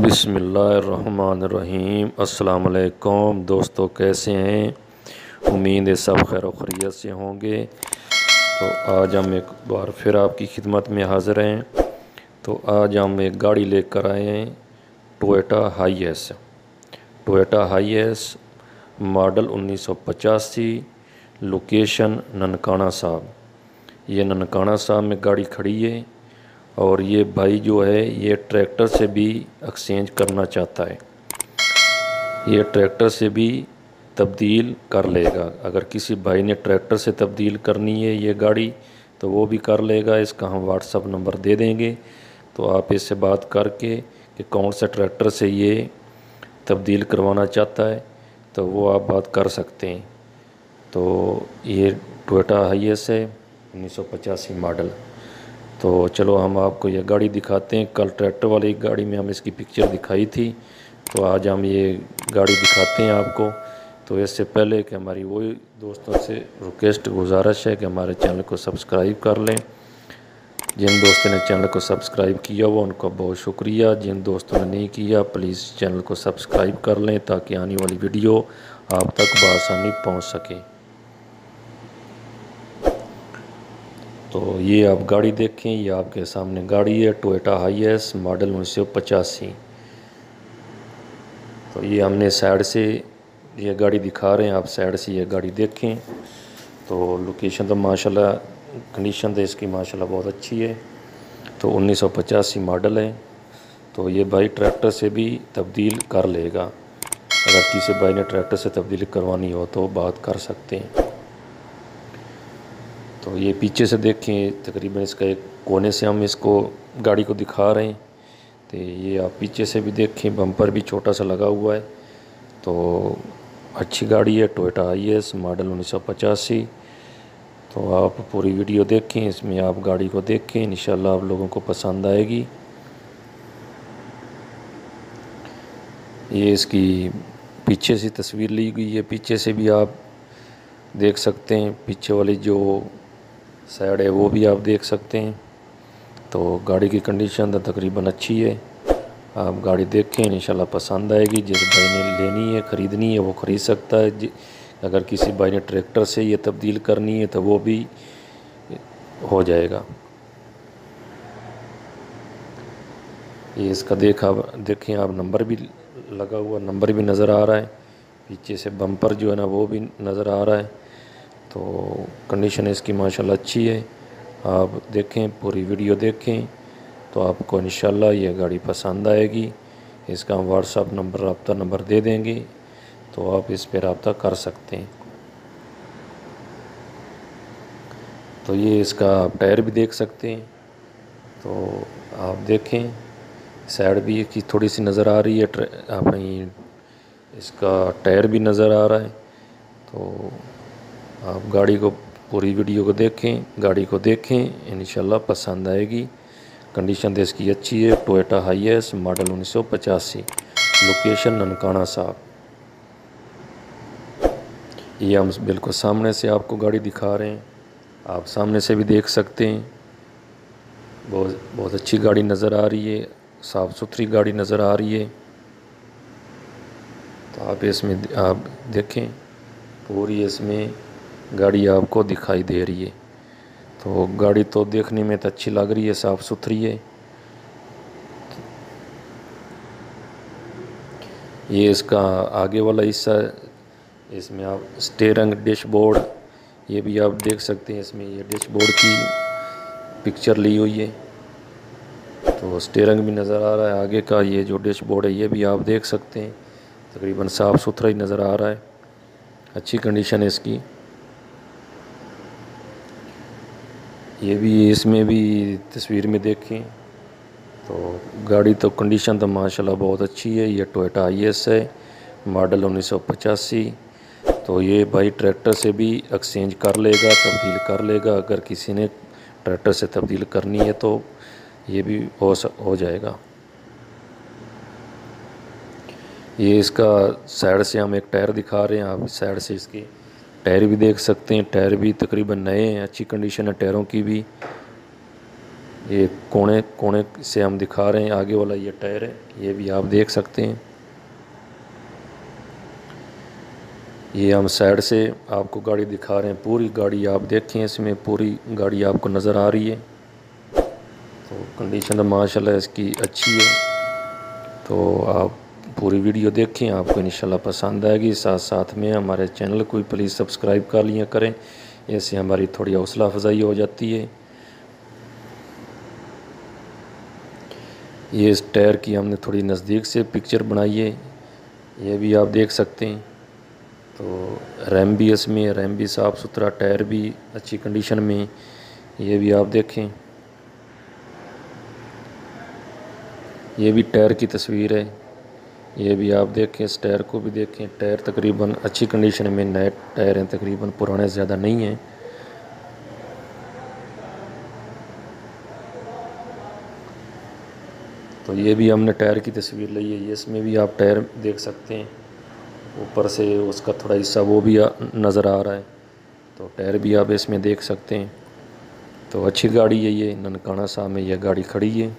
बिस्मिल्लाहिर्रहमानिर्रहीम। अस्सलाम वालेकुम दोस्तों, कैसे हैं? उम्मीद है सब खैर और खैरियत से होंगे। तो आज हम एक बार फिर आपकी खिदमत में हाज़िर हैं। तो आज हम एक गाड़ी लेकर आए हैं, Toyota HiAce model 1985, location Nankana साहब। ये ननकाना साहब में गाड़ी खड़ी है और ये भाई जो है ये ट्रैक्टर से भी एक्सचेंज करना चाहता है। ये ट्रैक्टर से भी तब्दील कर लेगा। अगर किसी भाई ने ट्रैक्टर से तब्दील करनी है ये गाड़ी तो वो भी कर लेगा। इसका हम व्हाट्सअप नंबर दे देंगे, तो आप इससे बात करके कि कौन सा ट्रैक्टर से ये तब्दील करवाना चाहता है तो वो आप बात कर सकते हैं। तो ये टोयोटा हाईएस है 1985 मॉडल। तो चलो हम आपको ये गाड़ी दिखाते हैं। कल ट्रैक्टर वाली गाड़ी में हम इसकी पिक्चर दिखाई थी, तो आज हम ये गाड़ी दिखाते हैं आपको। तो इससे पहले कि हमारी वही दोस्तों से रिक्वेस्ट गुजारिश है कि हमारे चैनल को सब्सक्राइब कर लें। जिन दोस्तों ने चैनल को सब्सक्राइब किया हुआ उनका बहुत शुक्रिया। जिन दोस्तों ने नहीं किया प्लीज़ चैनल को सब्सक्राइब कर लें ताकि आने वाली वीडियो आप तक बआसानी पहुँच सके। तो ये आप गाड़ी देखें, ये आपके सामने गाड़ी है टोयोटा हाईएस मॉडल 1985। तो ये हमने साइड से ये गाड़ी दिखा रहे हैं, आप साइड से ये गाड़ी देखें। तो लोकेशन तो माशाल्लाह, कंडीशन तो इसकी माशाल्लाह बहुत अच्छी है। तो 1985 मॉडल है। तो ये भाई ट्रैक्टर से भी तब्दील कर लेगा। अगर किसी भाई ने ट्रैक्टर से तब्दील करवानी हो तो बात कर सकते हैं। तो ये पीछे से देखें, तकरीबन इसका एक कोने से हम इसको गाड़ी को दिखा रहे हैं। तो ये आप पीछे से भी देखें, बम्पर भी छोटा सा लगा हुआ है। तो अच्छी गाड़ी है टोयोटा हाईएस मॉडल 1985। तो आप पूरी वीडियो देखें, इसमें आप गाड़ी को देखें, इंशाल्लाह आप लोगों को पसंद आएगी। ये इसकी पीछे से तस्वीर ली गई है, पीछे से भी आप देख सकते हैं। पीछे वाली जो साइड है वो भी आप देख सकते हैं। तो गाड़ी की कंडीशन तो तकरीबन अच्छी है। आप गाड़ी देखें, इंशाल्लाह पसंद आएगी। जिस भाई ने लेनी है, ख़रीदनी है वो ख़रीद सकता है। अगर किसी भाई ने ट्रैक्टर से ये तब्दील करनी है तो वो भी हो जाएगा। ये इसका देखें आप, नंबर भी लगा हुआ, नंबर भी नज़र आ रहा है। पीछे से बम्पर जो है ना वो भी नज़र आ रहा है। तो कंडीशन इसकी माशाल्लाह अच्छी है। आप देखें, पूरी वीडियो देखें तो आपको इंशाल्लाह ये गाड़ी पसंद आएगी। इसका हम व्हाट्सअप नंबर, रब्ता नंबर दे देंगे, तो आप इस पर रब्ता कर सकते हैं। तो ये इसका टायर भी देख सकते हैं। तो आप देखें, साइड भी इसकी थोड़ी सी नज़र आ रही है, अपनी इसका टायर भी नज़र आ रहा है। तो आप गाड़ी को, पूरी वीडियो को देखें, गाड़ी को देखें, इंशाल्लाह पसंद आएगी। कंडीशन तो इसकी अच्छी है। Toyota HiAce model 1985, location Nankana साहब। ये हम बिल्कुल सामने से आपको गाड़ी दिखा रहे हैं, आप सामने से भी देख सकते हैं। बहुत अच्छी गाड़ी नज़र आ रही है, साफ़ सुथरी गाड़ी नज़र आ रही है। तो आप इसमें आप देखें, पूरी इसमें गाड़ी आपको दिखाई दे रही है। तो गाड़ी तो देखने में तो अच्छी लग रही है, साफ़ सुथरी है। ये इसका आगे वाला हिस्सा, इसमें आप स्टीयरिंग, डैशबोर्ड, ये भी आप देख सकते हैं। इसमें ये डैशबोर्ड की पिक्चर ली हुई है। तो स्टीयरिंग भी नज़र आ रहा है। आगे का ये जो डैशबोर्ड है ये भी आप देख सकते हैं, तकरीबन साफ़ सुथरा ही नज़र आ रहा है। अच्छी कंडीशन है इसकी। ये भी, इसमें भी तस्वीर में देखें तो गाड़ी तो कंडीशन तो माशाल्लाह बहुत अच्छी है। ये टोयोटा हाईएस है मॉडल 1985। तो ये भाई ट्रैक्टर से भी एक्सचेंज कर लेगा, तब्दील कर लेगा। अगर किसी ने ट्रैक्टर से तब्दील करनी है तो ये भी हो जाएगा। ये इसका साइड से हम एक टायर दिखा रहे हैं, आप साइड से इसके टायर भी देख सकते हैं। टायर भी तकरीबन नए हैं, अच्छी कंडीशन है टायरों की भी। ये कोने कोने से हम दिखा रहे हैं, आगे वाला ये टायर है, ये भी आप देख सकते हैं। ये हम साइड से आपको गाड़ी दिखा रहे हैं, पूरी गाड़ी आप देखें, इसमें पूरी गाड़ी आपको नज़र आ रही है। तो कंडीशन माशाल्लाह इसकी अच्छी है। तो आप पूरी वीडियो देखें, आपको इंशाल्लाह पसंद आएगी। साथ साथ में हमारे चैनल को प्लीज़ सब्सक्राइब कर लिया करें, इससे हमारी थोड़ी हौसला अफजाई हो जाती है। ये इस टायर की हमने थोड़ी नज़दीक से पिक्चर बनाई है, ये भी आप देख सकते हैं। तो रैम भी इसमें, रैम भी साफ़ सुथरा, टायर भी अच्छी कंडीशन में, ये भी आप देखें। ये भी टायर की तस्वीर है, ये भी आप देखें, इस टायर को भी देखें। टायर तकरीबन अच्छी कंडीशन में नए टायर हैं, तकरीबन पुराने ज़्यादा नहीं हैं। तो ये भी हमने टायर की तस्वीर ली है, ये इसमें भी आप टायर देख सकते हैं, ऊपर से उसका थोड़ा हिस्सा वो भी नज़र आ रहा है। तो टायर भी आप इसमें देख सकते हैं। तो अच्छी गाड़ी है, ये ननकाना साहब में यह गाड़ी खड़ी है।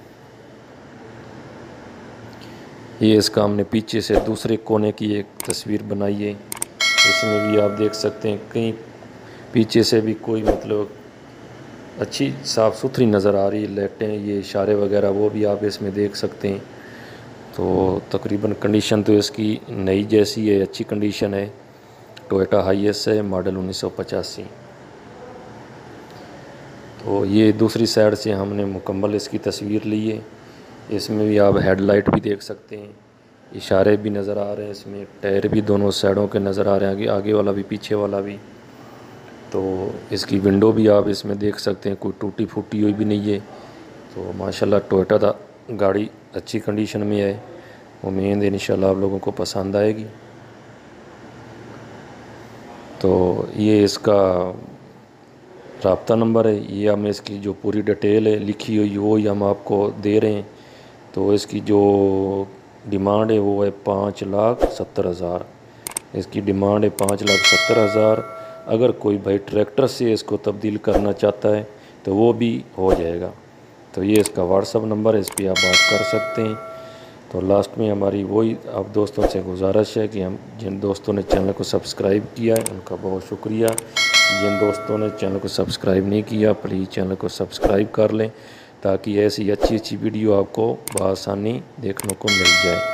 ये इसका हमने पीछे से दूसरे कोने की एक तस्वीर बनाई है, इसमें भी आप देख सकते हैं, कहीं पीछे से भी कोई मतलब अच्छी साफ़ सुथरी नज़र आ रही है। लाइटें, ये इशारे वगैरह वो भी आप इसमें देख सकते हैं। तो तकरीबन कंडीशन तो इसकी नई जैसी है, अच्छी कंडीशन है। टोयोटा हाईएस है, मॉडल 1985। तो ये दूसरी साइड से हमने मुकम्मल इसकी तस्वीर ली है, इसमें भी आप हेडलाइट भी देख सकते हैं, इशारे भी नज़र आ रहे हैं इसमें, टायर भी दोनों साइडों के नज़र आ रहे हैं, आगे वाला भी पीछे वाला भी। तो इसकी विंडो भी आप इसमें देख सकते हैं, कोई टूटी फूटी हुई भी नहीं है। तो माशाल्लाह टोयोटा का गाड़ी अच्छी कंडीशन में है, उम्मीद है इंशाल्लाह आप लोगों को पसंद आएगी। तो ये इसका राब्ता नंबर है, ये हम इसकी जो पूरी डिटेल है लिखी हुई वो ही हम आपको दे रहे हैं। तो इसकी जो डिमांड है वो है 5,70,000, इसकी डिमांड है 5,70,000। अगर कोई भाई ट्रैक्टर से इसको तब्दील करना चाहता है तो वो भी हो जाएगा। तो ये इसका व्हाट्सअप नंबर है, इस पर आप बात कर सकते हैं। तो लास्ट में हमारी वही आप दोस्तों से गुजारिश है कि हम जिन दोस्तों ने चैनल को सब्सक्राइब किया है उनका बहुत शुक्रिया। जिन दोस्तों ने चैनल को सब्सक्राइब नहीं किया प्लीज़ चैनल को सब्सक्राइब कर लें, ताकि ऐसी अच्छी अच्छी वीडियो आपको बआसानी देखने को मिल जाए।